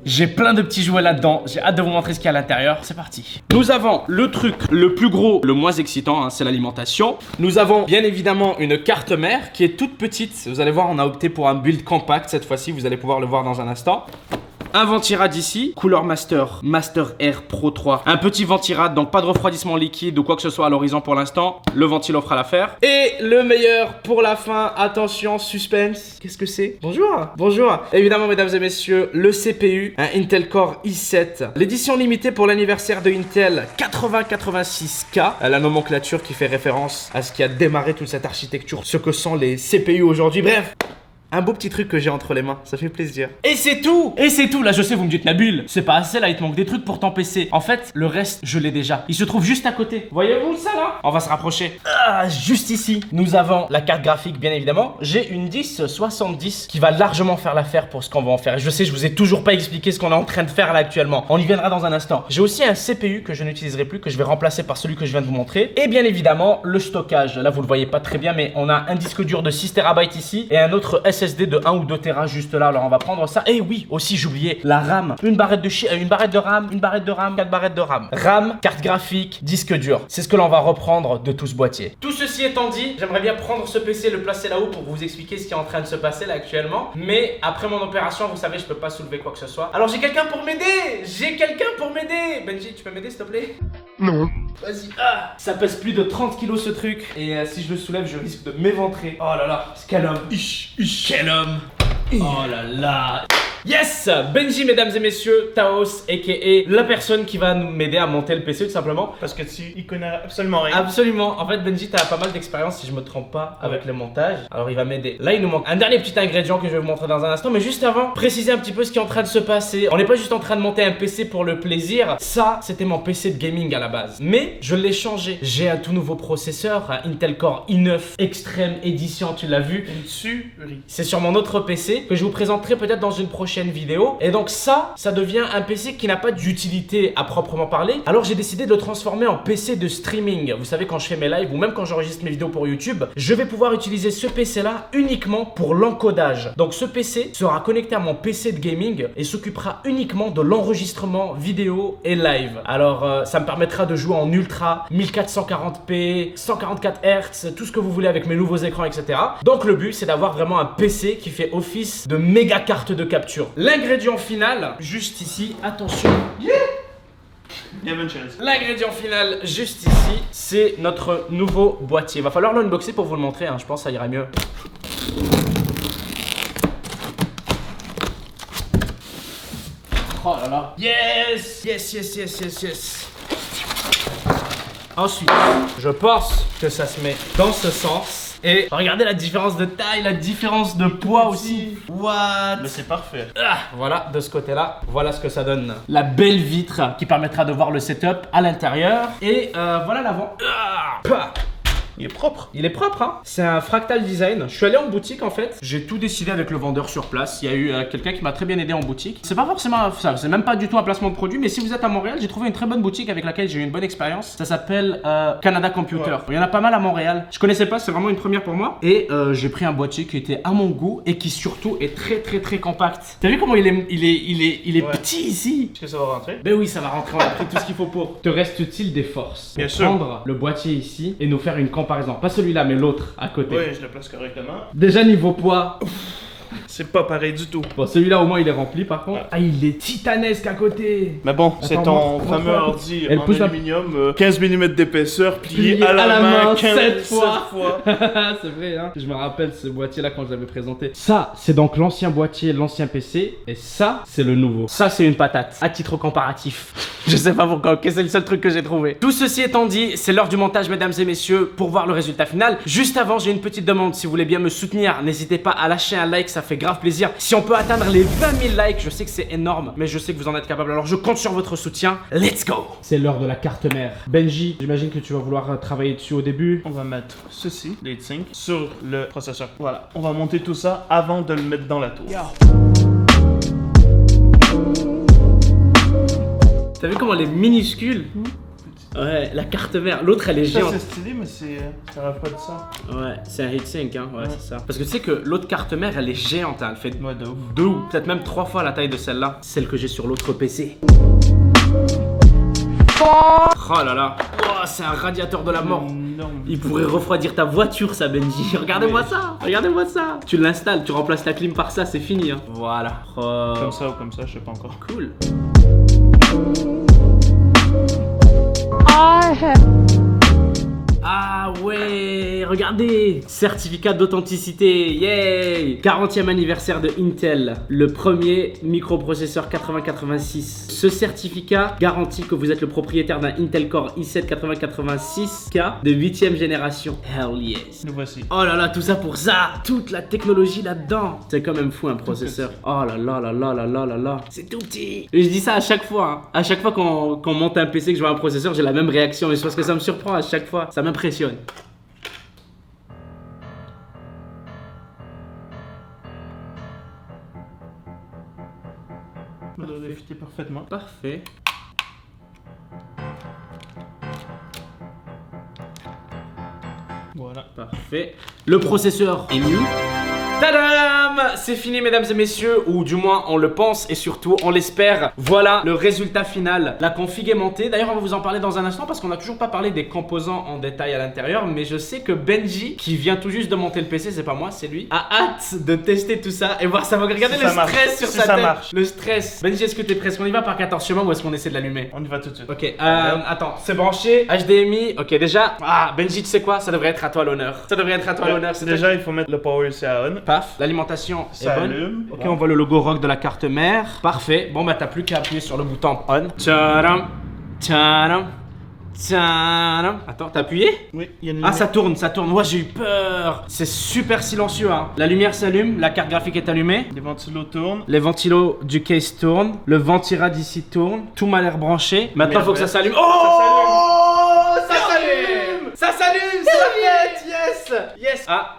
J'ai plein de petits jouets là-dedans. J'ai hâte de vous montrer ce qu'il y a à l'intérieur. C'est parti. Nous avons le truc le plus gros, le moins excitant, hein, c'est l'alimentation. Nous avons bien évidemment une carte mère qui est toute petite. Vous allez voir, on a opté pour un build compact cette fois-ci. Vous allez pouvoir le voir dans un instant. Un ventirad ici, couleur Master Air Pro 3. Un petit ventirad, donc pas de refroidissement liquide ou quoi que ce soit à l'horizon pour l'instant. Le ventilo fera l'affaire. Et le meilleur pour la fin, attention, suspense. Qu'est-ce que c'est? Bonjour. Bonjour. Évidemment, mesdames et messieurs, le CPU, un Intel Core i7. L'édition limitée pour l'anniversaire de Intel 8086K. La nomenclature qui fait référence à ce qui a démarré toute cette architecture, ce que sont les CPU aujourd'hui. Bref. Un beau petit truc que j'ai entre les mains, ça fait plaisir. Et c'est tout! Et c'est tout! Là, je sais, vous me dites, Nabil, c'est pas assez là, il te manque des trucs pour ton PC. En fait, le reste, je l'ai déjà. Il se trouve juste à côté. Voyez-vous ça là? On va se rapprocher. Ah, juste ici, nous avons la carte graphique, bien évidemment. J'ai une 1070 qui va largement faire l'affaire pour ce qu'on va en faire. Et je sais, je vous ai toujours pas expliqué ce qu'on est en train de faire là actuellement. On y viendra dans un instant. J'ai aussi un CPU que je n'utiliserai plus, que je vais remplacer par celui que je viens de vous montrer. Et bien évidemment, le stockage. Là, vous le voyez pas très bien, mais on a un disque dur de 6 TB ici et un autre SSD de 1 ou 2 Tera juste là. Alors on va prendre ça. Et oui, aussi j'oubliais la RAM. Une barrette de RAM, 4 barrettes de RAM. RAM, carte graphique, disque dur. C'est ce que l'on va reprendre de tout ce boîtier. Tout ceci étant dit, j'aimerais bien prendre ce PC, le placer là-haut pour vous expliquer ce qui est en train de se passer là actuellement. Mais après mon opération, vous savez, je peux pas soulever quoi que ce soit. Alors j'ai quelqu'un pour m'aider. Benji, tu peux m'aider s'il te plaît? Non. Vas-y. Ah, ça pèse plus de 30 kilos ce truc. Et si je le soulève, je risque de m'éventrer. Oh là là, quel homme. Quel homme. Oh là là. Yes! Benji, mesdames et messieurs, Taos, a.k.a. la personne qui va m'aider à monter le PC tout simplement. Parce que il connaît absolument rien. Absolument. En fait, Benji, t'as pas mal d'expérience si je me trompe pas avec le montage. Alors il va m'aider. Là, il nous manque un dernier petit ingrédient que je vais vous montrer dans un instant. Mais juste avant, préciser un petit peu ce qui est en train de se passer. On n'est pas juste en train de monter un PC pour le plaisir. Ça, c'était mon PC de gaming à la base. Mais je l'ai changé. J'ai un tout nouveau processeur, un Intel Core i9 Extreme Edition, tu l'as vu. Une tuerie. C'est sur mon autre PC que je vous présenterai peut-être dans une prochaine vidéo. Et donc ça devient un PC qui n'a pas d'utilité à proprement parler. Alors j'ai décidé de le transformer en PC de streaming. Vous savez, quand je fais mes lives ou même quand j'enregistre mes vidéos pour YouTube, je vais pouvoir utiliser ce PC là uniquement pour l'encodage. Donc ce PC sera connecté à mon PC de gaming et s'occupera uniquement de l'enregistrement vidéo et live. Alors ça me permettra de jouer en ultra, 1440p, 144 Hz, tout ce que vous voulez avec mes nouveaux écrans, etc. Donc le but, c'est d'avoir vraiment un PC qui fait office de méga carte de capture. L'ingrédient final, juste ici, attention. Il y avait une chaise. L'ingrédient final, juste ici, c'est notre nouveau boîtier. Il va falloir l'unboxer pour vous le montrer, hein. Je pense que ça ira mieux. Oh là là. Yes. Ensuite, je pense que ça se met dans ce sens. Et regardez la différence de taille, la différence de poids aussi. What? Mais c'est parfait. Ah, voilà, de ce côté-là, voilà ce que ça donne. La belle vitre qui permettra de voir le setup à l'intérieur. Et voilà l'avant. Ah, il est propre. il est propre, hein. C'est un fractal design. Je suis allé en boutique en fait. J'ai tout décidé avec le vendeur sur place. Il y a eu quelqu'un qui m'a très bien aidé en boutique. C'est pas forcément ça, c'est même pas du tout un placement de produit. Mais si vous êtes à Montréal, j'ai trouvé une très bonne boutique avec laquelle j'ai eu une bonne expérience. Ça s'appelle Canada Computer. Ouais. Il y en a pas mal à Montréal. Je connaissais pas, c'est vraiment une première pour moi. Et j'ai pris un boîtier qui était à mon goût et qui surtout est très compact. T'as vu comment il est ouais. Petit ici? Est-ce que ça va rentrer? Ben oui, ça va rentrer. On a pris tout ce qu'il faut pour. Te reste-t-il des forces Bien pour sûr. prendre le boîtier ici et nous faire une comparaison? Pas celui-là, mais l'autre à côté. Oui, je le place correctement. Déjà niveau poids. C'est pas pareil du tout. Bon, celui-là au moins il est rempli par contre. Ah, il est titanesque à côté. Mais bon, c'est ton montre- fameux montre- ordi Elle en pousse la- aluminium, 15 mm d'épaisseur, plié Plié à la main 7 7 fois. fois. C'est vrai, hein. Je me rappelle ce boîtier là quand je l'avais présenté. Ça, c'est donc l'ancien boîtier, l'ancien PC. Et ça, c'est le nouveau. Ça, c'est une patate. À titre comparatif. Je sais pas pourquoi, ok, c'est le seul truc que j'ai trouvé. Tout ceci étant dit, c'est l'heure du montage, mesdames et messieurs, pour voir le résultat final. Juste avant, j'ai une petite demande. Si vous voulez bien me soutenir, n'hésitez pas à lâcher un like, ça fait grave plaisir. Si on peut atteindre les 20 000 likes, je sais que c'est énorme, mais je sais que vous en êtes capable. Alors je compte sur votre soutien. Let's go! C'est l'heure de la carte mère. Benji, j'imagine que tu vas vouloir travailler dessus au début. On va mettre ceci, les sync, sur le processeur. Voilà, on va monter tout ça avant de le mettre dans la tour. T'as vu comment elle est minuscule? Ouais, la carte mère. L'autre, elle est Ça, géante. c'est stylé, mais ça va pas de ça. Ouais, c'est un heatsink, hein. Ouais, c'est ça. Parce que tu sais que l'autre carte mère, elle est géante, hein. Elle fait Ouais, de ouf. 2 ou peut-être même 3 fois la taille de celle-là. Celle que j'ai sur l'autre PC. Oh là là. Oh, c'est un radiateur de la mort. Non. Il pourrait refroidir ta voiture, ça, Benji. Regardez-moi ça. Regardez-moi ça. Tu l'installes, tu remplaces la clim par ça, c'est fini, hein. Voilà. Oh. Comme ça ou comme ça, je sais pas encore. Cool. Ah ouais, regardez, certificat d'authenticité, yay. 40e anniversaire de Intel, le premier microprocesseur 8086. Ce certificat garantit que vous êtes le propriétaire d'un Intel Core i7 8086K de 8e génération. Hell yes. Nous voici. Oh là là, tout ça pour ça, toute la technologie là-dedans. C'est quand même fou un processeur. Oh là là là là là là là là. C'est tout petit. Et je dis ça à chaque fois, hein. À chaque fois qu'on monte un PC, que je vois un processeur, j'ai la même réaction. Mais c'est parce que ça me surprend à chaque fois. Ça m'impressionne. Ça doit fitter parfaitement. Parfait. Voilà. Parfait. Le processeur est mis. Tadam! C'est fini, mesdames et messieurs, ou du moins on le pense et surtout on l'espère. Voilà le résultat final. La config est montée. D'ailleurs, on va vous en parler dans un instant parce qu'on n'a toujours pas parlé des composants en détail à l'intérieur. Mais je sais que Benji, qui vient tout juste de monter le PC, c'est pas moi, c'est lui, a hâte de tester tout ça et voir ça. Regardez Si le ça marche. stress sur Si sa ça tête. marche. Le stress. Benji, est-ce que t'es prêt? Est-ce qu'on y va par 14 chemins ou est-ce qu'on essaie de l'allumer? On y va tout de suite. Ok, attends, c'est branché, HDMI, ok déjà, Benji tu sais quoi, ça devrait être à toi l'honneur. Ça devrait être à toi l'honneur, c'est Déjà, il faut mettre le power ici à on. Paf, l'alimentation est Ça bonne. allume. Ok, on voit le logo rock de la carte mère. Parfait, bon bah t'as plus qu'à appuyer sur le bouton on. Tcharam, tcharam, tcharam. Attends, t'as appuyé? Oui, il y a une Ah limite. ça tourne, ouais j'ai eu peur. C'est super silencieux hein. La lumière s'allume, la carte graphique est allumée. Les ventilos tournent. Les ventilos du case tournent, le ventirad ici tourne, tout m'a l'air branché. Maintenant faut que ça s'allume. Oh, ça s'allume. Ça s'allume, ça vient. Yes. Yes. Ah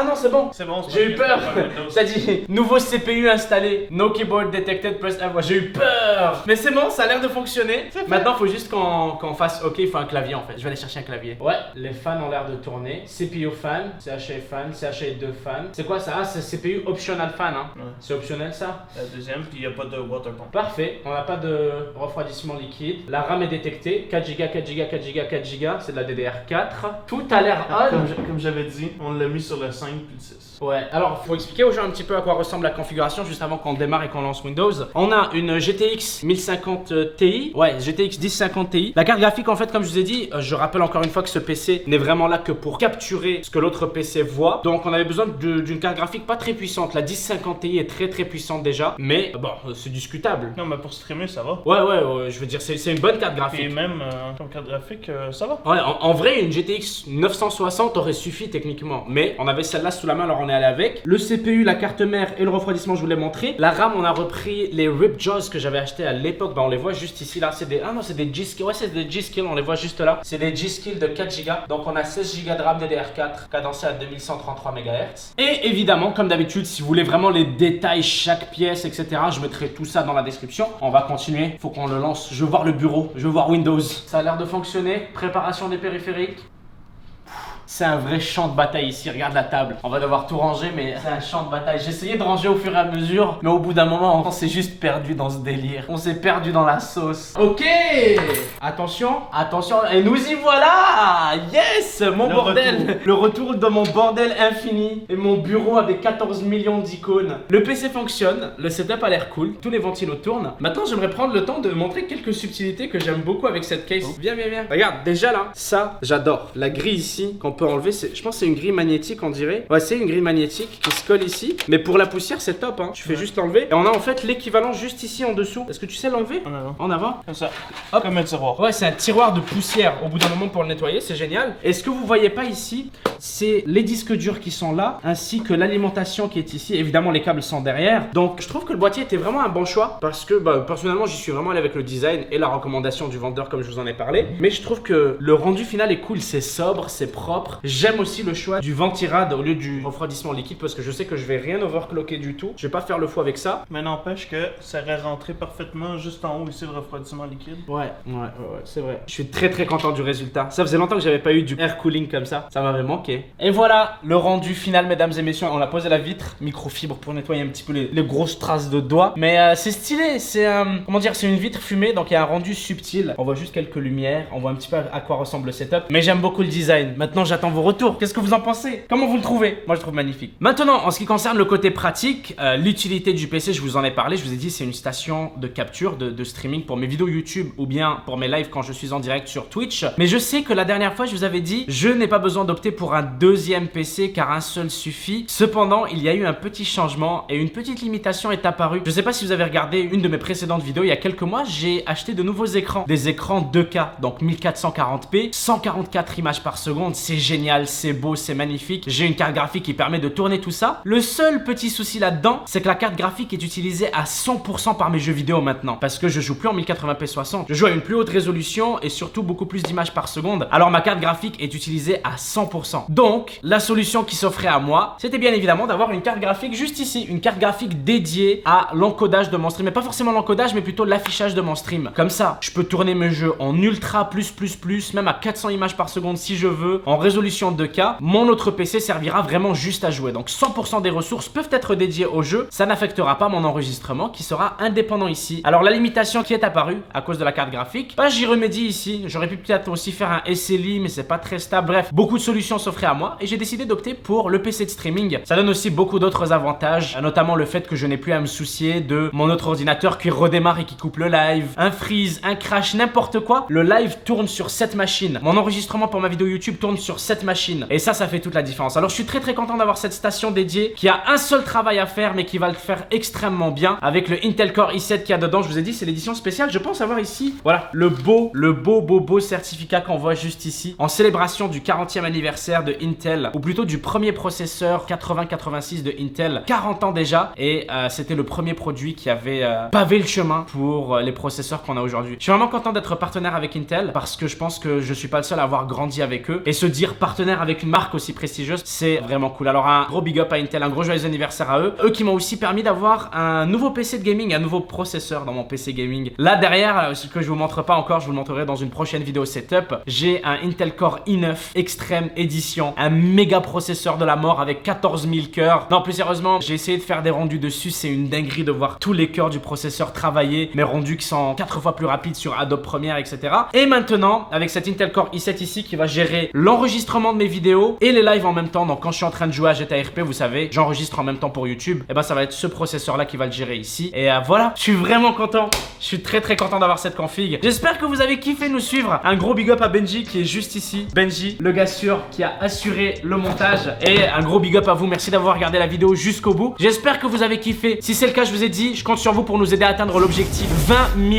non, c'est bon. C'est bon, c'est J'ai eu pas peur. Windows. Ça dit nouveau CPU installé. No keyboard detected, press F. J'ai eu peur. Mais c'est bon, ça a l'air de fonctionner. Maintenant, faut juste qu'on fasse OK, il faut un clavier en fait. Je vais aller chercher un clavier. Ouais, les fans ont l'air de tourner. CPU fan, CHA fan, CHA 2 fan. C'est quoi ça? Ah, c'est CPU optional fan hein. Ouais. C'est optionnel ça? La deuxième, puis il n'y a pas de water pump. Parfait, on n'a pas de refroidissement liquide. La RAM est détectée. 4 Go, 4 Go, 4 Go, 4 Go. C'est de la DDR4. Tout a l'air on. Comme j'avais dit, on l'a mis sur le 5 puis le 6. Ouais, alors faut expliquer aux gens un petit peu à quoi ressemble la configuration juste avant qu'on démarre et qu'on lance Windows. On a une GTX 1050 Ti, ouais, GTX 1050 Ti. La carte graphique en fait, comme je vous ai dit, je rappelle encore une fois que ce PC n'est vraiment là que pour capturer ce que l'autre PC voit. Donc on avait besoin d'une carte graphique pas très puissante. La 1050 Ti est très puissante déjà, mais bon, c'est discutable. Non, mais pour streamer, ça va. Ouais, je veux dire, c'est une bonne carte Et graphique. même comme carte graphique, ça va. Ouais, en vrai, une GTX 960 aurait suffi techniquement, mais on avait celle-là sous la main, alors on est allé avec. Le CPU, la carte mère et le refroidissement, je vous l'ai montré. La RAM, on a repris les Ripjaws que j'avais acheté à l'époque. Bah, on les voit juste ici, là. C'est des. Ah non, c'est des G-Skill. Ouais, c'est des G-Skill, on les voit juste là. C'est des G-Skill de 4 Go. Donc, on a 16 Go de RAM DDR4 cadencé à 2133 MHz. Et évidemment, comme d'habitude, si vous voulez vraiment les détails, chaque pièce, etc., je mettrai tout ça dans la description. On va continuer. Faut qu'on le lance. Je veux voir le bureau. Je veux voir Windows. Ça a l'air de fonctionner. Préparation des périphériques. C'est un vrai champ de bataille ici, regarde la table. On va devoir tout ranger, mais c'est un champ de bataille. J'ai essayé de ranger au fur et à mesure, mais au bout d'un moment, on s'est juste perdu dans ce délire. On s'est perdu dans la sauce. Ok. Attention, et nous y voilà. Yes, mon bordel. Le retour de mon bordel infini et mon bureau avec 14 millions d'icônes. Le PC fonctionne, le setup a l'air cool, tous les ventilos tournent. Maintenant, j'aimerais prendre le temps de montrer quelques subtilités que j'aime beaucoup avec cette case. Viens. Regarde, déjà là, ça, j'adore. La grille ici, qu'on peut enlever, je pense que c'est une grille magnétique, on dirait. Ouais, c'est une grille magnétique qui se colle ici. Mais pour la poussière, c'est top, hein. Tu fais juste l'enlever. Et on a en fait l'équivalent juste ici en dessous. Est-ce que tu sais l'enlever? En avant. En avant. Comme ça. Hop. Comme un tiroir. Ouais, c'est un tiroir de poussière au bout d'un moment pour le nettoyer, c'est génial. Et ce que vous voyez pas ici, c'est les disques durs qui sont là, ainsi que l'alimentation qui est ici. Évidemment, les câbles sont derrière. Donc, je trouve que le boîtier était vraiment un bon choix parce que personnellement, j'y suis vraiment allé avec le design et la recommandation du vendeur, comme je vous en ai parlé. Mais je trouve que le rendu final est cool, c'est sobre, c'est propre. J'aime aussi le choix du ventirad au lieu du refroidissement liquide parce que je sais que je vais rien overclocker du tout. Je vais pas faire le fou avec ça. Mais n'empêche que ça aurait rentré parfaitement juste en haut ici le refroidissement liquide. Ouais, c'est vrai. Je suis très content du résultat. Ça faisait longtemps que j'avais pas eu du air cooling comme ça. Ça m'avait manqué. Et voilà le rendu final, mesdames et messieurs. On a posé la vitre microfibre pour nettoyer un petit peu les grosses traces de doigts. Mais c'est stylé. C'est comment dire, c'est une vitre fumée, donc il y a un rendu subtil. On voit juste quelques lumières. On voit un petit peu à quoi ressemble le setup. Mais j'aime beaucoup le design. Maintenant, j'attends vos retours. Qu'est-ce que vous en pensez? Comment vous le trouvez? Moi, je trouve magnifique. Maintenant, en ce qui concerne le côté pratique, l'utilité du PC, je vous en ai parlé. Je vous ai dit, c'est une station de capture, de streaming pour mes vidéos YouTube ou bien pour mes lives quand je suis en direct sur Twitch. Mais je sais que la dernière fois, je vous avais dit, je n'ai pas besoin d'opter pour un deuxième PC car un seul suffit. Cependant, il y a eu un petit changement et une petite limitation est apparue. Je ne sais pas si vous avez regardé une de mes précédentes vidéos il y a quelques mois, j'ai acheté de nouveaux écrans. Des écrans 2K, donc 1440p, 144 images par seconde. C'est génial, c'est beau, c'est magnifique. J'ai une carte graphique qui permet de tourner tout ça. Le seul petit souci là-dedans, c'est que la carte graphique est utilisée à 100% par mes jeux vidéo maintenant. Parce que je joue plus en 1080p 60. Je joue à une plus haute résolution et surtout beaucoup plus d'images par seconde. Alors ma carte graphique est utilisée à 100%. Donc, la solution qui s'offrait à moi, c'était bien évidemment d'avoir une carte graphique juste ici. Une carte graphique dédiée à l'encodage de mon stream. Mais pas forcément l'encodage, mais plutôt l'affichage de mon stream. Comme ça, je peux tourner mes jeux en ultra plus, même à 400 images par seconde si je veux, en résolution 2K. Mon autre PC servira vraiment juste à jouer. Donc 100% des ressources peuvent être dédiées au jeu. Ça n'affectera pas mon enregistrement qui sera indépendant ici. Alors la limitation qui est apparue à cause de la carte graphique, j'y remédie ici. J'aurais pu peut-être aussi faire un SLI, mais c'est pas très stable. Bref, beaucoup de solutions s'offraient à moi et j'ai décidé d'opter pour le PC de streaming. Ça donne aussi beaucoup d'autres avantages, notamment le fait que je n'ai plus à me soucier de mon autre ordinateur qui redémarre et qui coupe le live, un freeze, un crash, n'importe quoi. Le live tourne sur cette machine. Mon enregistrement pour ma vidéo YouTube tourne sur cette machine. Et ça fait toute la différence. Alors je suis très content d'avoir cette station dédiée qui a un seul travail à faire, mais qui va le faire extrêmement bien avec le Intel Core i7 qu'il y a dedans. Je vous ai dit, c'est l'édition spéciale. Je pense avoir ici, voilà, le beau certificat qu'on voit juste ici en célébration du 40e anniversaire de Intel, ou plutôt du premier processeur 8086 de Intel. 40 ans déjà, et c'était le premier produit qui avait pavé le chemin pour les processeurs qu'on a aujourd'hui. Je suis vraiment content d'être partenaire avec Intel parce que je pense que je suis pas le seul à avoir grandi avec eux, et se dire partenaire avec une marque aussi prestigieuse, c'est vraiment cool. Alors un gros big up à Intel, un gros joyeux anniversaire à eux qui m'ont aussi permis d'avoir un nouveau PC de gaming, un nouveau processeur dans mon PC gaming. Là derrière, ce que je vous montre pas encore, je vous le montrerai dans une prochaine vidéo setup, j'ai un Intel Core i9 Extreme Edition, un méga processeur de la mort avec 14 000 cœurs. Non, plus sérieusement, j'ai essayé de faire des rendus dessus, c'est une dinguerie de voir tous les cœurs du processeur travailler, mes rendus qui sont 4 fois plus rapides sur Adobe Premiere, etc. Et maintenant, avec cet Intel Core i7 ici qui va gérer l'enregistrement de mes vidéos et les lives en même temps. Donc quand je suis en train de jouer à GTA RP, vous savez, j'enregistre en même temps pour YouTube, et ben ça va être ce processeur là qui va le gérer ici. Et voilà, je suis vraiment content. Je suis très content d'avoir cette config. J'espère que vous avez kiffé nous suivre. Un gros big up à Benji qui est juste ici. Benji, le gars sûr qui a assuré le montage. Et un gros big up à vous. Merci d'avoir regardé la vidéo jusqu'au bout. J'espère que vous avez kiffé. Si c'est le cas, je vous ai dit, je compte sur vous pour nous aider à atteindre l'objectif 20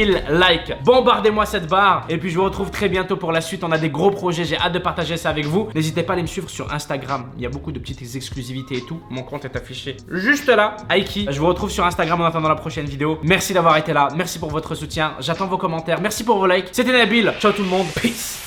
000 likes. Bombardez-moi cette barre. Et puis je vous retrouve très bientôt pour la suite. On a des gros projets. J'ai hâte de partager ça avec vous. N'hésitez pas à aller me suivre sur Instagram. Il y a beaucoup de petites exclusivités et tout. Mon compte est affiché juste là. Aiki. Je vous retrouve sur Instagram en attendant la prochaine vidéo. Merci d'avoir été là. Merci pour votre soutien. J'attends vos commentaires. Merci pour vos likes. C'était Nabil. Ciao tout le monde. Peace.